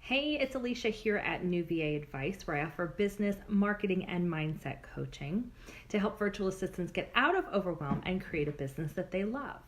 Hey, it's Alicia here at New VA Advice, where I offer business, marketing, and mindset coaching to help virtual assistants get out of overwhelm and create a business that they love.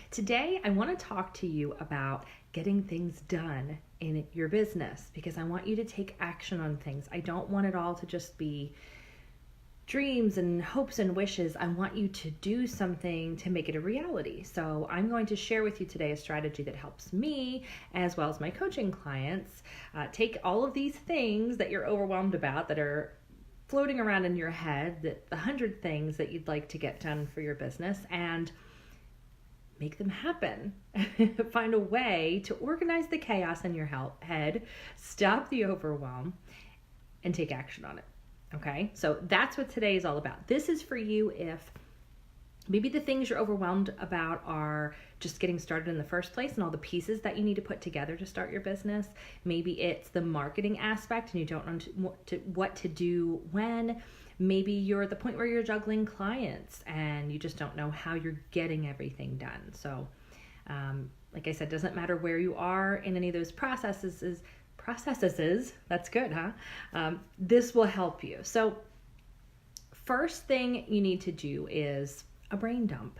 Today, I want to talk to you about getting things done in your business because I want you to take action on things. I don't want it all to just be dreams and hopes and wishes. I want you to do something to make it a reality. So I'm going to share with you today a strategy that helps me as well as my coaching clients take all of these things that you're overwhelmed about that are floating around in your head, the 100 things that you'd like to get done for your business, and make them happen. Find a way to organize the chaos in your head, stop the overwhelm, and take action on it. Okay, so that's what today is all about. This is for you if maybe the things you're overwhelmed about are just getting started in the first place and all the pieces that you need to put together to start your business. Maybe it's the marketing aspect and you don't know what to do when. Maybe you're at the point where you're juggling clients and you just don't know how you're getting everything done. So, like I said, doesn't matter where you are in any of those processes, that's good, huh? This will help you. So first thing you need to do is a brain dump.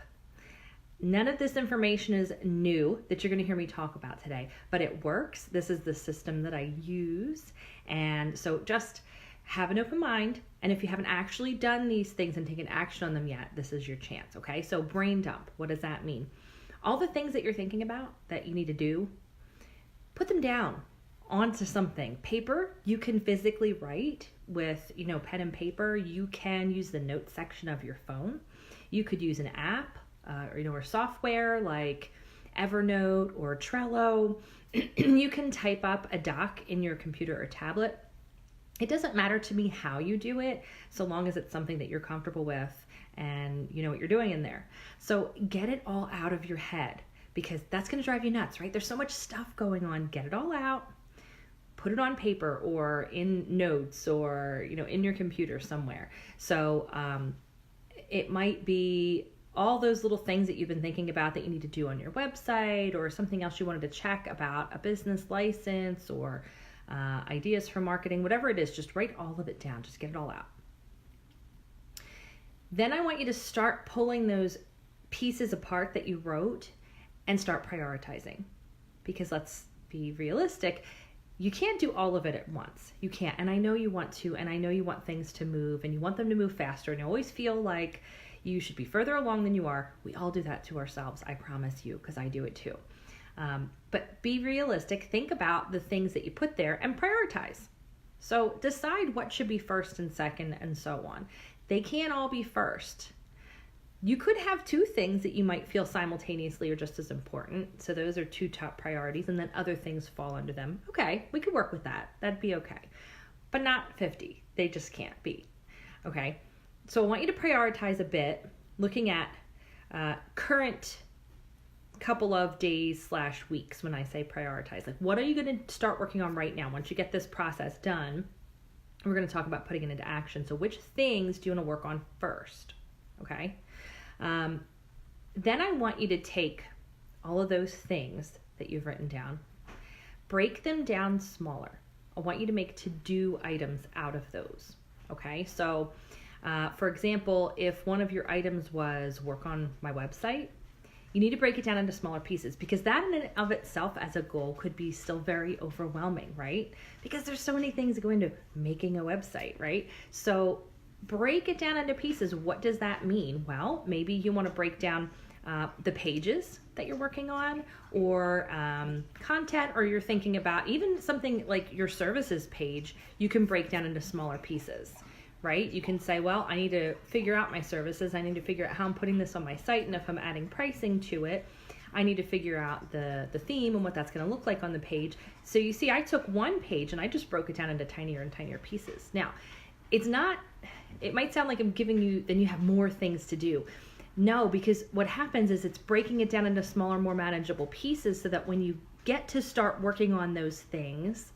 None of this information is new that you're going to hear me talk about today, but it works. This is the system that I use. And so just have an open mind. And if you haven't actually done these things and taken action on them yet, this is your chance. Okay. So brain dump, what does that mean? All the things that you're thinking about that you need to do, put them down onto something. Paper, you can physically write with, pen and paper. You can use the notes section of your phone. You could use an app, or software like Evernote or Trello. You can type up a doc in your computer or tablet. It doesn't matter to me how you do it, so long as it's something that you're comfortable with and you know what you're doing in there. So get it all out of your head because that's going to drive you nuts, right? There's so much stuff going on. Get it all out. Put it on paper or in notes or, in your computer somewhere. So it might be all those little things that you've been thinking about that you need to do on your website or something else you wanted to check about a business license or ideas for marketing, whatever it is, just write all of it down. Just get it all out. Then I want you to start pulling those pieces apart that you wrote and start prioritizing because let's be realistic. You can't do all of it at once. You can't. And I know you want to, and I know you want things to move and you want them to move faster and you always feel like you should be further along than you are. We all do that to ourselves. I promise you, because I do it too. But be realistic. Think about the things that you put there and prioritize. So decide what should be first and second and so on. They can't all be first. You could have two things that you might feel simultaneously are just as important. So those are two top priorities and then other things fall under them. Okay, we could work with that. That'd be okay. But not 50. They just can't be. Okay, so I want you to prioritize a bit looking at current couple of days/weeks when I say prioritize. Like what are you going to start working on right now once you get this process done? We're going to talk about putting it into action. So which things do you want to work on first? Okay. Then I want you to take all of those things that you've written down, break them down smaller. I want you to make to-do items out of those. Okay. So, for example, if one of your items was work on my website, you need to break it down into smaller pieces because that in and of itself as a goal could be still very overwhelming, right? Because there's so many things that go into making a website, right? So break it down into pieces. What does that mean? Well, maybe you want to break down the pages that you're working on or content, or you're thinking about even something like your services page, you can break down into smaller pieces, right? You can say, well, I need to figure out my services. I need to figure out how I'm putting this on my site. And if I'm adding pricing to it, I need to figure out the theme and what that's going to look like on the page. So you see, I took one page and I just broke it down into tinier and tinier pieces. Now, it might sound like I'm giving you, then you have more things to do. No, because what happens is it's breaking it down into smaller, more manageable pieces so that when you get to start working on those things,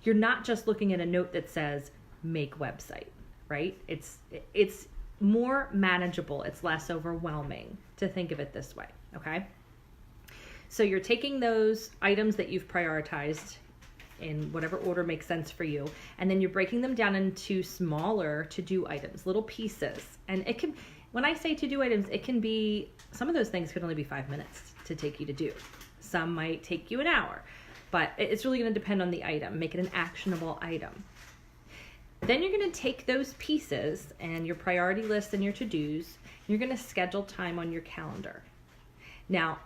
you're not just looking at a note that says make website, right? It's more manageable. It's less overwhelming to think of it this way, okay? So you're taking those items that you've prioritized in whatever order makes sense for you. And then you're breaking them down into smaller to-do items, little pieces. And it can, when I say to-do items, it can be, some of those things could only be 5 minutes to take you to do. Some might take you an hour, but it's really going to depend on the item. Make it an actionable item. Then you're going to take those pieces and your priority list and your to-dos, you're going to schedule time on your calendar. Now,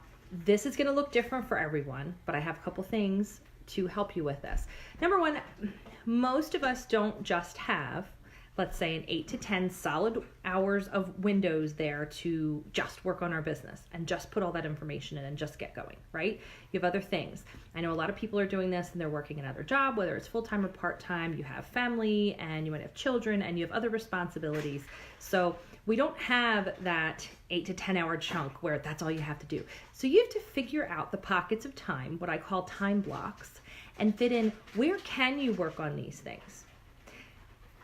this is going to look different for everyone, but I have a couple things to help you with this. Number one, most of us don't just have, let's say, an 8 to 10 solid hours of windows there to just work on our business and just put all that information in and just get going, right? You have other things. I know a lot of people are doing this and they're working another job, whether it's full-time or part-time. You have family and you might have children and you have other responsibilities. So we don't have that 8 to 10 hour chunk where that's all you have to do. So you have to figure out the pockets of time, what I call time blocks, and fit in where can you work on these things.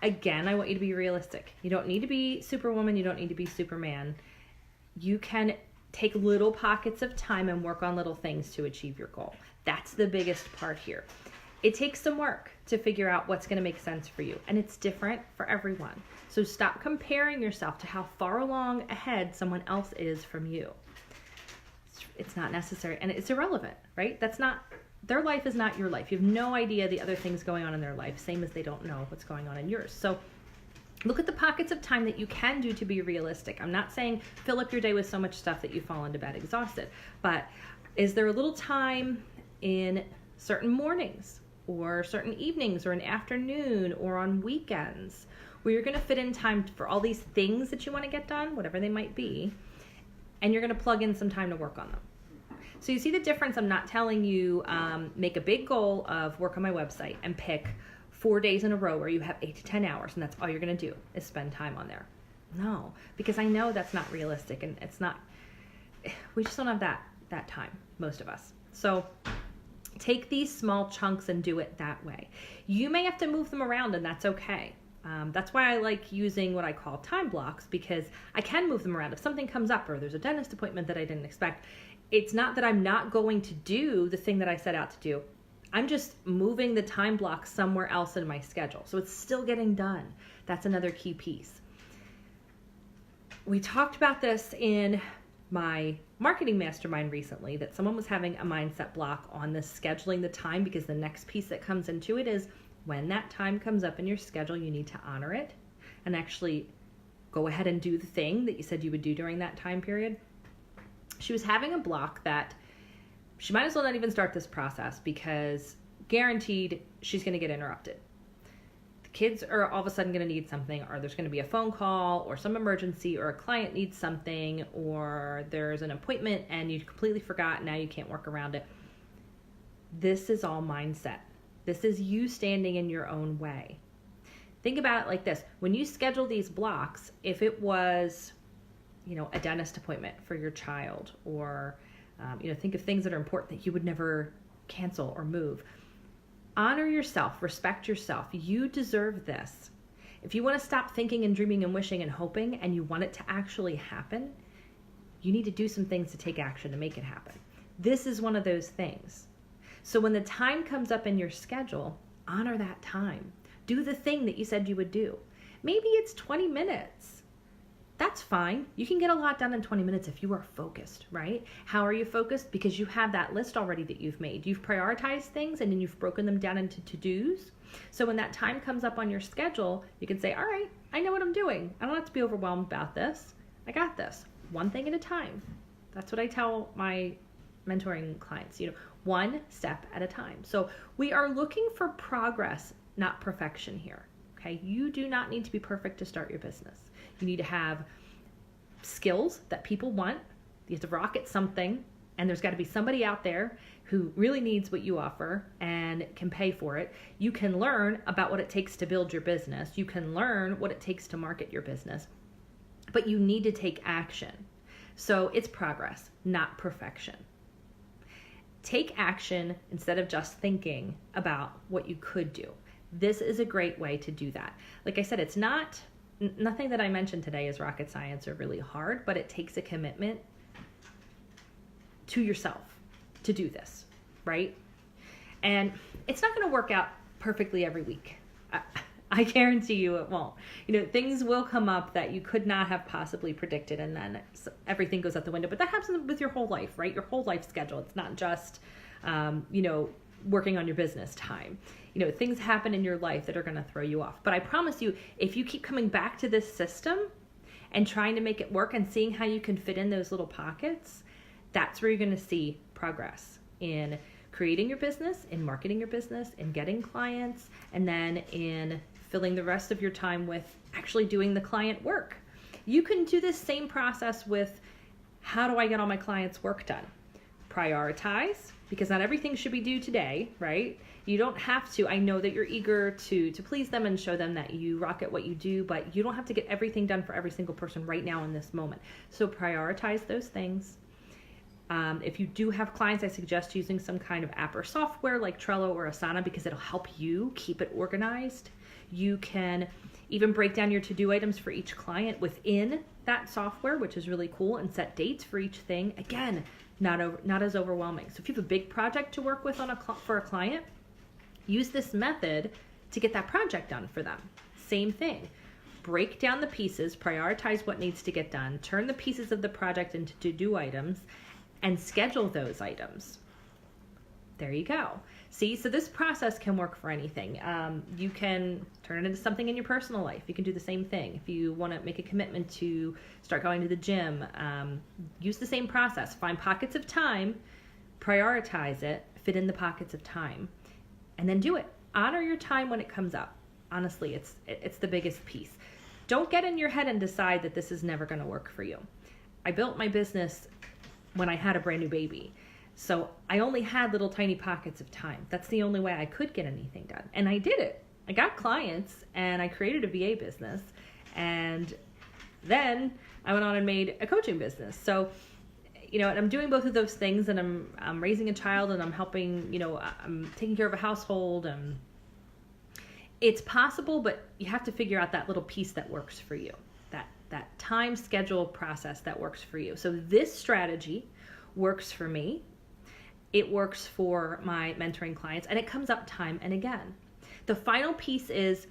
Again, I want you to be realistic. You don't need to be Superwoman. You don't need to be Superman. You can take little pockets of time and work on little things to achieve your goal. That's the biggest part here. It takes some work to figure out what's going to make sense for you, and it's different for everyone. So stop comparing yourself to how far along ahead someone else is from you. It's not necessary, and it's irrelevant, right? That's not, their life is not your life. You have no idea the other things going on in their life, same as they don't know what's going on in yours. So look at the pockets of time that you can do to be realistic. I'm not saying fill up your day with so much stuff that you fall into bed exhausted, but is there a little time in certain mornings or certain evenings or an afternoon or on weekends where you're going to fit in time for all these things that you want to get done, whatever they might be, and you're going to plug in some time to work on them? So you see the difference. I'm not telling you make a big goal of work on my website and pick 4 days in a row where you have 8 to 10 hours and that's all you're going to do is spend time on there. No, because I know that's not realistic, and it's not, we just don't have that time, most of us. So take these small chunks and do it that way. You may have to move them around, and that's okay. That's why I like using what I call time blocks, because I can move them around. If something comes up or there's a dentist appointment that I didn't expect, it's not that I'm not going to do the thing that I set out to do. I'm just moving the time block somewhere else in my schedule. So it's still getting done. That's another key piece. We talked about this in my marketing mastermind recently, that someone was having a mindset block on this scheduling the time, because the next piece that comes into it is when that time comes up in your schedule, you need to honor it and actually go ahead and do the thing that you said you would do during that time period. She was having a block that she might as well not even start this process, because guaranteed she's going to get interrupted. The kids are all of a sudden going to need something, or there's going to be a phone call or some emergency, or a client needs something, or there's an appointment and you completely forgot. Now you can't work around it. This is all mindset. This is you standing in your own way. Think about it like this. When you schedule these blocks, if it was, a dentist appointment for your child, or, think of things that are important that you would never cancel or move. Honor yourself, respect yourself. You deserve this. If you want to stop thinking and dreaming and wishing and hoping, and you want it to actually happen, you need to do some things to take action to make it happen. This is one of those things. So when the time comes up in your schedule, honor that time. Do the thing that you said you would do. Maybe it's 20 minutes. That's fine. You can get a lot done in 20 minutes if you are focused, right? How are you focused? Because you have that list already that you've made. You've prioritized things and then you've broken them down into to-dos. So when that time comes up on your schedule, you can say, all right, I know what I'm doing. I don't have to be overwhelmed about this. I got this. One thing at a time. That's what I tell my mentoring clients, one step at a time. So we are looking for progress, not perfection here. Okay. You do not need to be perfect to start your business. You need to have skills that people want. You have to rock at something, and there's got to be somebody out there who really needs what you offer and can pay for it. You can learn about what it takes to build your business. You can learn what it takes to market your business, but you need to take action. So it's progress, not perfection. Take action instead of just thinking about what you could do. This is a great way to do that. Like I said, it's nothing that I mentioned today is rocket science or really hard, but it takes a commitment to yourself to do this, right? And it's not going to work out perfectly every week. I guarantee you it won't. Things will come up that you could not have possibly predicted, and then everything goes out the window. But that happens with your whole life, right? Your whole life schedule. It's not just, working on your business time. Things happen in your life that are going to throw you off. But I promise you, if you keep coming back to this system and trying to make it work and seeing how you can fit in those little pockets, that's where you're going to see progress in creating your business, in marketing your business, in getting clients, and then in filling the rest of your time with actually doing the client work. You can do this same process with, how do I get all my clients' work done? Prioritize, because not everything should be due today, right? You don't have to. I know that you're eager to please them and show them that you rock at what you do, but you don't have to get everything done for every single person right now in this moment. So prioritize those things. If you do have clients, I suggest using some kind of app or software like Trello or Asana, because it'll help you keep it organized. You can even break down your to-do items for each client within that software, which is really cool, and set dates for each thing. Again, not as overwhelming. So if you have a big project to work with for a client, use this method to get that project done for them. Same thing. Break down the pieces, prioritize what needs to get done, turn the pieces of the project into to-do items, and schedule those items. There you go. See, so this process can work for anything. You can turn it into something in your personal life. You can do the same thing. If you want to make a commitment to start going to the gym, use the same process. Find pockets of time, prioritize it, fit in the pockets of time, and then do it. Honor your time when it comes up. Honestly, it's the biggest piece. Don't get in your head and decide that this is never going to work for you. I built my business when I had a brand new baby. So I only had little tiny pockets of time. That's the only way I could get anything done. And I did it. I got clients and I created a VA business. And then I went on and made a coaching business. So, I'm doing both of those things, and I'm raising a child, and I'm helping, I'm taking care of a household. And it's possible, but you have to figure out that little piece that works for you, that time schedule process that works for you. So this strategy works for me. It works for my mentoring clients, and it comes up time and again. The final piece is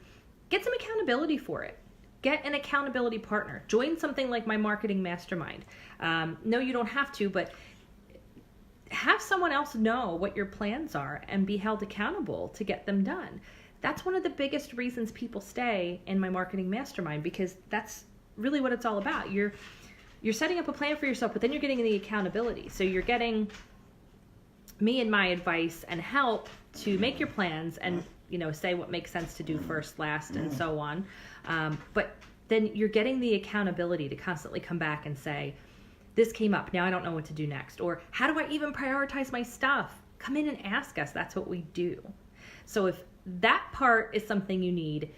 get some accountability for it. Get an accountability partner. Join something like my marketing mastermind. No, you don't have to, but have someone else know what your plans are and be held accountable to get them done. That's one of the biggest reasons people stay in my marketing mastermind, because that's really what it's all about. You're setting up a plan for yourself, but then you're getting the accountability. So you're getting me and my advice and help to make your plans and, say what makes sense to do first, last, and so on. But then you're getting the accountability to constantly come back and say, this came up, now I don't know what to do next. Or how do I even prioritize my stuff? Come in and ask us. That's what we do. So if that part is something you need,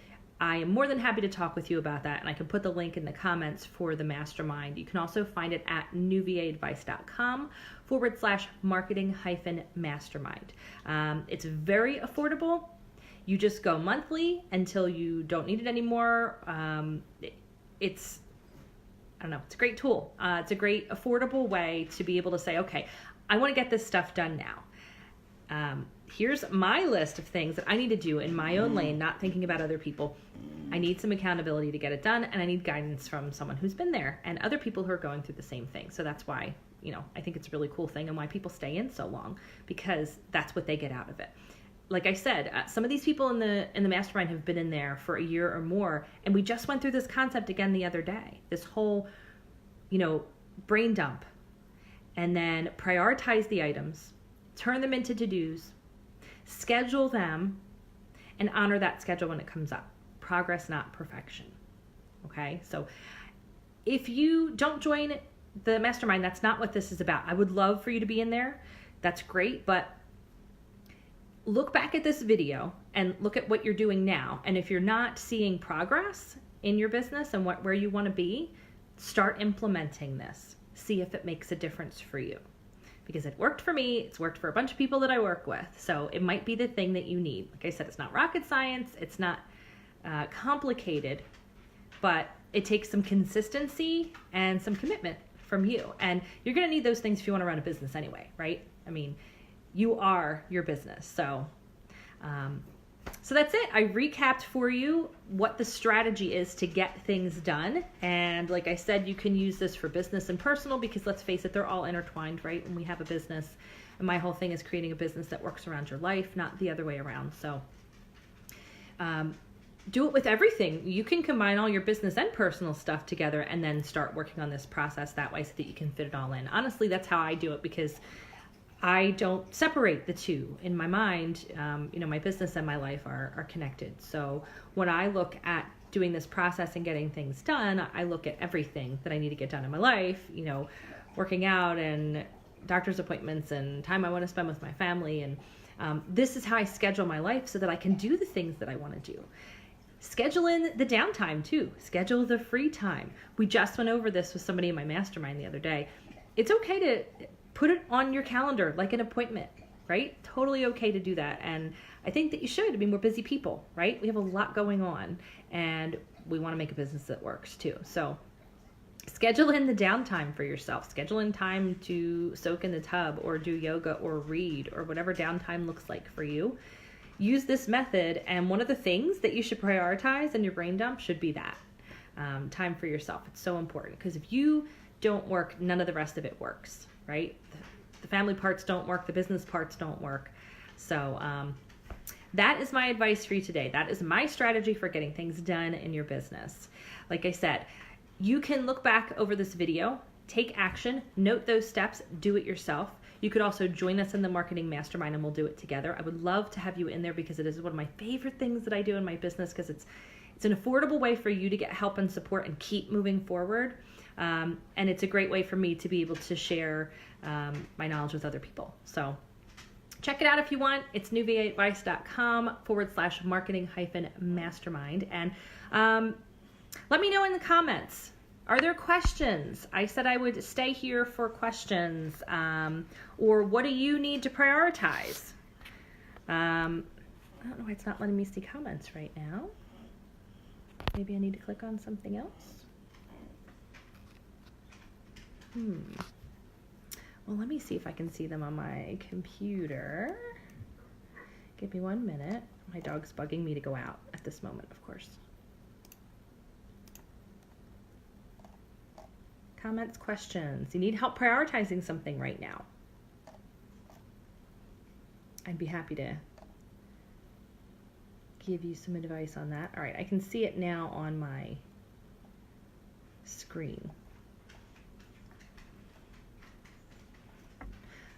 I am more than happy to talk with you about that, and I can put the link in the comments for the mastermind. You can also find it at newvaadvice.com/marketing-mastermind. It's very affordable. You just go monthly until you don't need it anymore. It's a great tool. It's a great affordable way to be able to say, okay, I want to get this stuff done now. Here's my list of things that I need to do in my own lane, not thinking about other people. I need some accountability to get it done, and I need guidance from someone who's been there and other people who are going through the same thing. So that's why, I think it's a really cool thing, and why people stay in so long, because that's what they get out of it. Like I said, some of these people in the mastermind have been in there for a year or more, and we just went through this concept again the other day. This whole, brain dump, and then prioritize the items, turn them into to-dos, schedule them, and honor that schedule when it comes up. Progress, not perfection. Okay? So if you don't join the mastermind, that's not what this is about. I would love for you to be in there. That's great, but look back at this video and look at what you're doing now. And if you're not seeing progress in your business and where you want to be, start implementing this. See if it makes a difference for you. Because it worked for me, it's worked for a bunch of people that I work with. So it might be the thing that you need. Like I said, it's not rocket science, it's not complicated, but it takes some consistency and some commitment from you. And you're going to need those things if you want to run a business anyway, right? I mean, You are your business. So that's it. I recapped for you what the strategy is to get things done. And like I said, you can use this for business and personal because let's face it, they're all intertwined, right? When we have a business, and my whole thing is creating a business that works around your life, not the other way around. So do it with everything. You can combine all your business and personal stuff together and then start working on this process that way so that you can fit it all in. Honestly, that's how I do it because I don't separate the two. In my mind, my business and my life are connected. So when I look at doing this process and getting things done, I look at everything that I need to get done in my life, working out and doctor's appointments and time I want to spend with my family. And this is how I schedule my life so that I can do the things that I want to do. Schedule in the downtime too. Schedule the free time. We just went over this with somebody in my mastermind the other day. It's okay to put it on your calendar like an appointment, right? Totally okay to do that. And I think that you should. I mean, we're busy people, right? We have a lot going on and we want to make a business that works too. So schedule in the downtime for yourself. Schedule in time to soak in the tub or do yoga or read or whatever downtime looks like for you. Use this method, and one of the things that you should prioritize in your brain dump should be that time for yourself. It's so important because if you don't work, none of the rest of it works, right? The family parts don't work, the business parts don't work. So that is my advice for you today. That is my strategy for getting things done in your business. Like I said, you can look back over this video, take action, note those steps, do it yourself. You could also join us in the Marketing Mastermind and we'll do it together. I would love to have you in there because it is one of my favorite things that I do in my business because it's an affordable way for you to get help and support and keep moving forward. And it's a great way for me to be able to share my knowledge with other people. So check it out if you want. It's newva8advice.com/marketing-mastermind. And let me know in the comments. Are there questions? I said I would stay here for questions. Or what do you need to prioritize? I don't know why it's not letting me see comments right now. Maybe I need to click on something else. Well, let me see if I can see them on my computer. Give me 1 minute. My dog's bugging me to go out at this moment, of course. Comments, questions. You need help prioritizing something right now. I'd be happy to give you some advice on that. All right, I can see it now on my screen.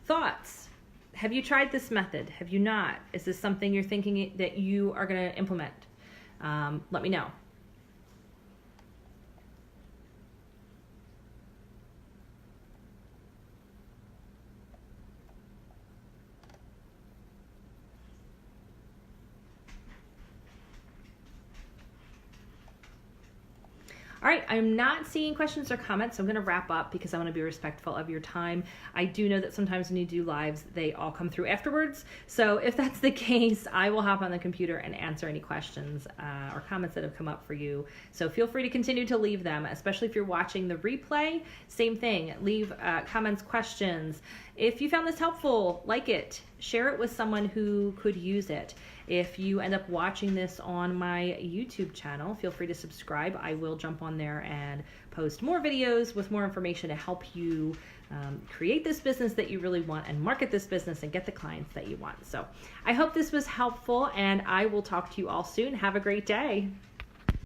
Thoughts? Have you tried this method? Have you not? Is this something you're thinking that you are going to implement? Let me know. All right, I'm not seeing questions or comments, so I'm going to wrap up because I want to be respectful of your time. I do know that sometimes when you do lives, they all come through afterwards. So if that's the case, I will hop on the computer and answer any questions or comments that have come up for you. So feel free to continue to leave them, especially if you're watching the replay. Same thing, leave comments, questions. If you found this helpful, like it, share it with someone who could use it. If you end up watching this on my YouTube channel, feel free to subscribe. I will jump on there and post more videos with more information to help you create this business that you really want and market this business and get the clients that you want. So I hope this was helpful and I will talk to you all soon. Have a great day.